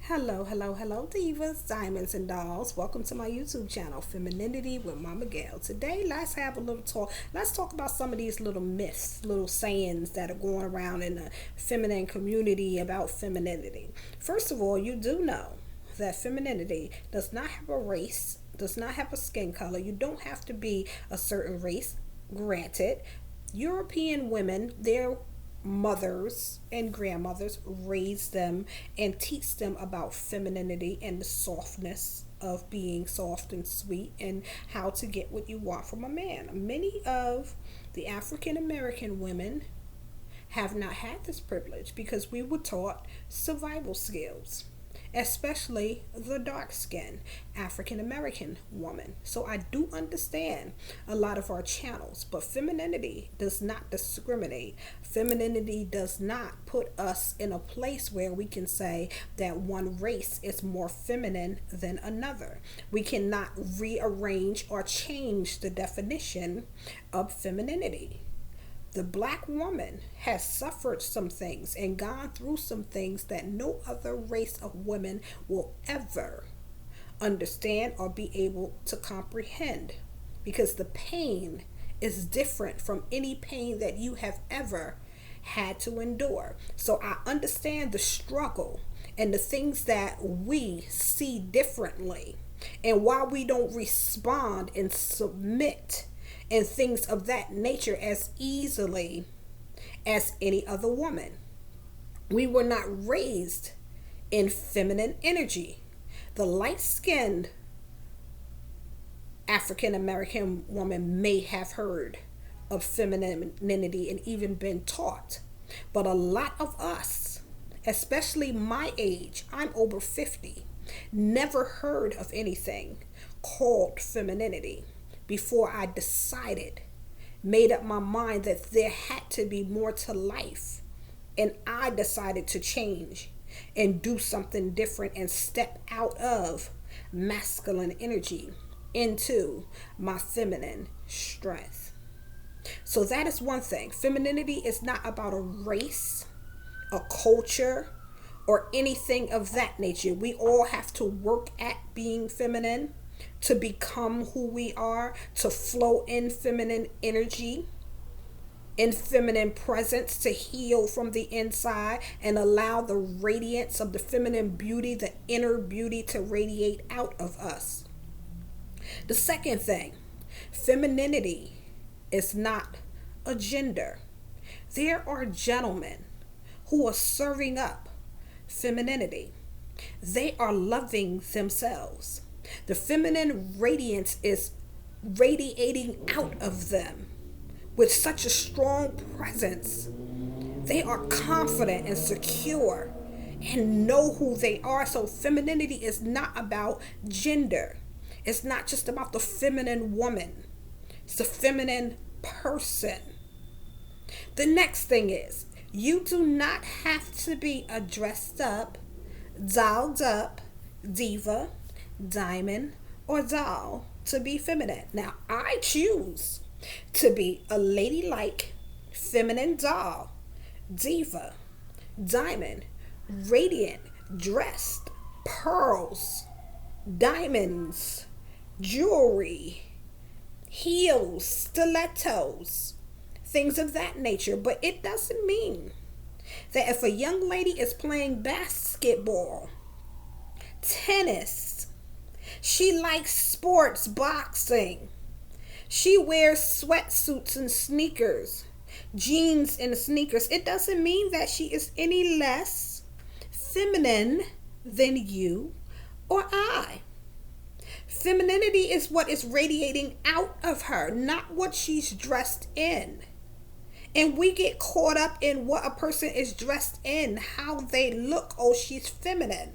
Hello, divas, diamonds, and dolls. Welcome to my YouTube channel, Femininity with Momma Gail. Today, let's have a little talk. Let's talk about some of these little myths, little sayings that are going around in the feminine community about femininity. First of all, you do know that femininity does not have a race, does not have a skin color. You don't have to be a certain race. Granted, European women, their mothers and grandmothers raise them and teach them about femininity and the softness of being soft and sweet and how to get what you want from a man. Many of the African American women have not had this privilege because we were taught survival skills, especially the dark skinned African American woman. So I do understand a lot of our channels, but femininity does not discriminate. Femininity does not put us in a place where we can say that one race is more feminine than another. We cannot rearrange or change the definition of femininity. The black woman has suffered some things and gone through some things that no other race of women will ever understand or be able to comprehend, because the pain is different from any pain that you have ever had to endure. So I understand the struggle and the things that we see differently and why we don't respond and submit and things of that nature as easily as any other woman. We were not raised in feminine energy. The light skinned African American woman may have heard of femininity and even been taught, but a lot of us, especially my age, I'm over 50, never heard of anything called femininity before I made up my mind that there had to be more to life. And I decided to change and do something different and step out of masculine energy into my feminine strength. So that is one thing. Femininity is not about a race, a culture, or anything of that nature. We all have to work at being feminine to become who we are, to flow in feminine energy, in feminine presence, to heal from the inside and allow the radiance of the feminine beauty, the inner beauty, to radiate out of us. The second thing, femininity is not a gender. There are gentlemen who are serving up femininity. They are loving themselves. The feminine radiance is radiating out of them with such a strong presence. They are confident and secure and know who they are. So femininity is not about gender. It's not just about the feminine woman. It's the feminine person. The next thing is, you do not have to be a dressed up, dolled up diva, diamond, or doll to be feminine. Now, I choose to be a ladylike, feminine doll, diva, diamond, radiant, dressed, pearls, diamonds, jewelry, heels, stilettos, things of that nature. But it doesn't mean that if a young lady is playing basketball, tennis, she likes sports, boxing, she wears sweatsuits and sneakers, jeans and sneakers, it doesn't mean that she is any less feminine than you or I. Femininity is what is radiating out of her, not what she's dressed in. And we get caught up in what a person is dressed in, how they look. Oh, she's feminine.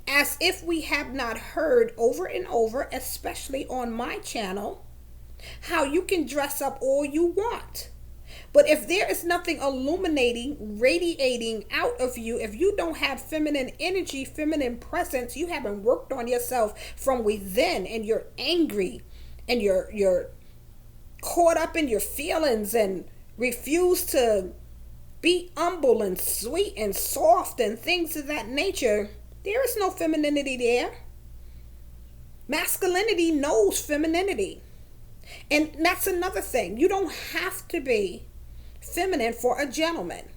As if we have not heard over and over, especially on my channel, how you can dress up all you want. But if there is nothing illuminating, radiating out of you, if you don't have feminine energy, feminine presence, you haven't worked on yourself from within, and you're angry and you're caught up in your feelings and refuse to be humble and sweet and soft and things of that nature, There is no femininity there. Masculinity knows femininity. And that's another thing. You don't have to be feminine for a gentleman.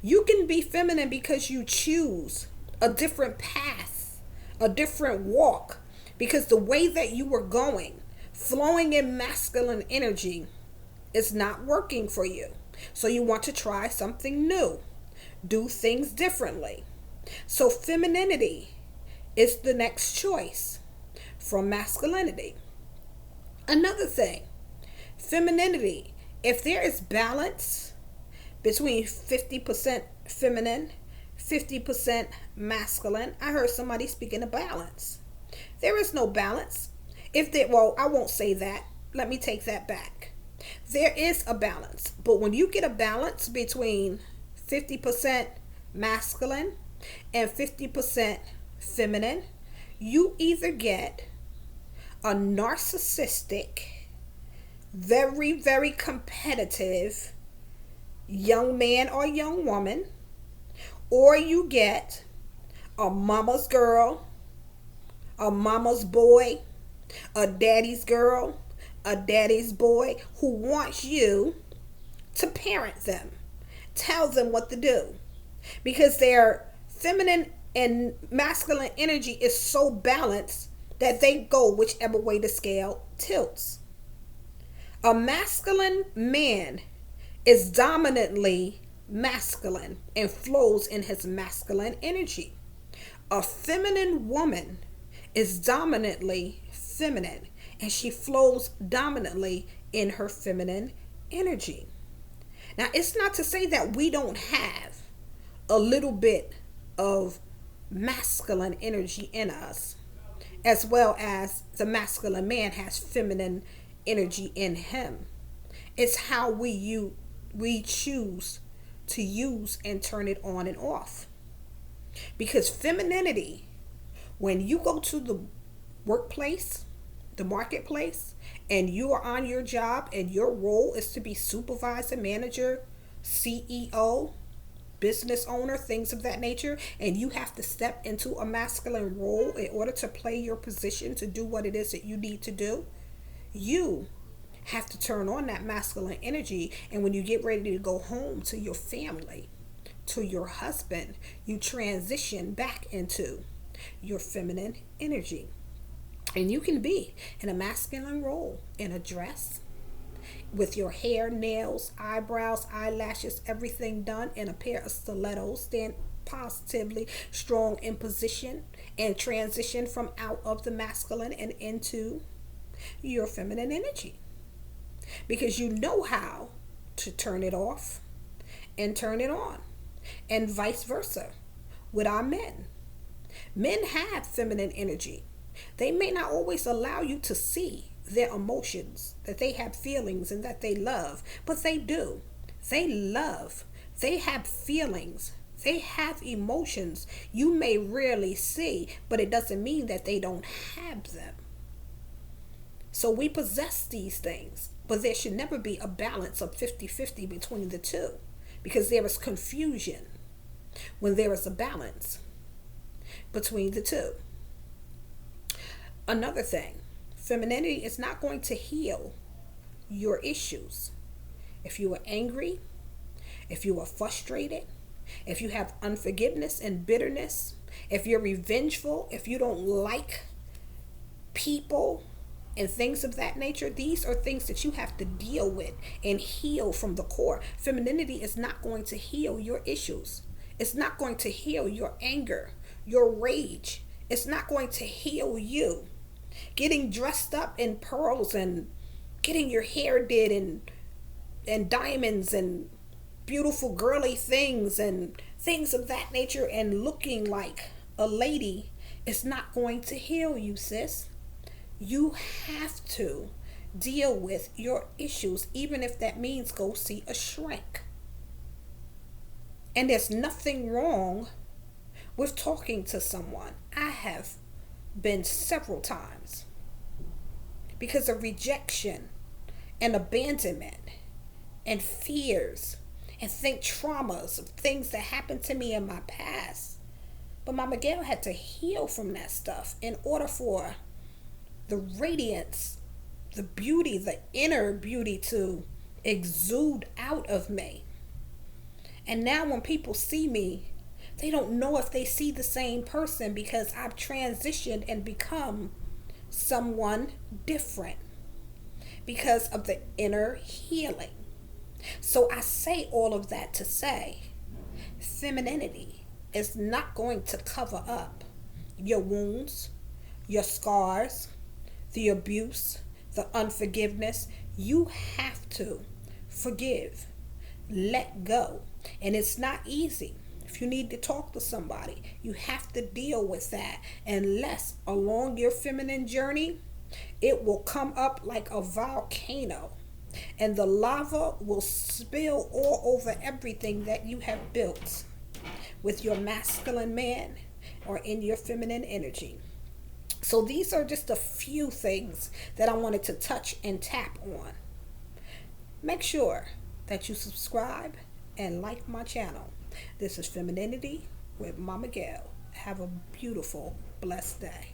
You can be feminine because you choose a different path, a different walk, because the way that you were going, flowing in masculine energy, is not working for you. So you want to try something new, do things differently. So femininity is the next choice from masculinity. Another thing, femininity, if there is balance between 50% feminine, 50% masculine, I heard somebody speaking of balance. There is no balance. Well, I won't say that. Let me take that back. There is a balance, but when you get a balance between 50% masculine and 50% feminine, you either get a narcissistic, very, very competitive young man or young woman, or you get a mama's girl, a mama's boy, a daddy's girl, a daddy's boy who wants you to parent them, tell them what to do, because their feminine and masculine energy is so balanced that they go whichever way the scale tilts. A masculine man is dominantly masculine and flows in his masculine energy. A feminine woman is dominantly feminine and she flows dominantly in her feminine energy. Now, it's not to say that we don't have a little bit of masculine energy in us, as well as the masculine man has feminine energy in him. It's how we choose to use and turn it on and off. Because femininity, when you go to the workplace, the marketplace, and you are on your job and your role is to be supervisor, manager, CEO, business owner, things of that nature, and you have to step into a masculine role in order to play your position, to do what it is that you need to do, you have to turn on that masculine energy. And when you get ready to go home to your family, to your husband, you transition back into your feminine energy. And you can be in a masculine role in a dress with your hair, nails, eyebrows, eyelashes, everything done, in a pair of stilettos, stand positively strong in position and transition from out of the masculine and into your feminine energy. Because you know how to turn it off and turn it on, and vice versa with our men. Men have feminine energy. They may not always allow you to see their emotions, that they have feelings and that they love, but they do. They love. They have feelings. They have emotions. You may rarely see, but it doesn't mean that they don't have them. So we possess these things, but there should never be a balance of 50-50 between the two, because there is confusion when there is a balance between the two. Another thing, femininity is not going to heal your issues. If you are angry, if you are frustrated, if you have unforgiveness and bitterness, if you're revengeful, if you don't like people and things of that nature, these are things that you have to deal with and heal from the core. Femininity is not going to heal your issues. It's not going to heal your anger, your rage. It's not going to heal you. Getting dressed up in pearls and getting your hair did and diamonds and beautiful girly things and things of that nature and looking like a lady is not going to heal you, sis. You have to deal with your issues, even if that means go see a shrink. And there's nothing wrong with talking to someone. I have been several times because of rejection and abandonment and fears and think traumas of things that happened to me in my past. But Mama Gail had to heal from that stuff in order for the radiance, the beauty, the inner beauty to exude out of me. And now when people see me, they don't know if they see the same person because I've transitioned and become someone different because of the inner healing. So I say all of that to say femininity is not going to cover up your wounds, your scars, the abuse, the unforgiveness. You have to forgive, let go. And it's not easy. If you need to talk to somebody, you have to deal with that. Unless along your feminine journey, it will come up like a volcano and the lava will spill all over everything that you have built with your masculine man or in your feminine energy. So these are just a few things that I wanted to touch and tap on. Make sure that you subscribe and like my channel. This is Femininity with Momma Gail. Have a beautiful, blessed day.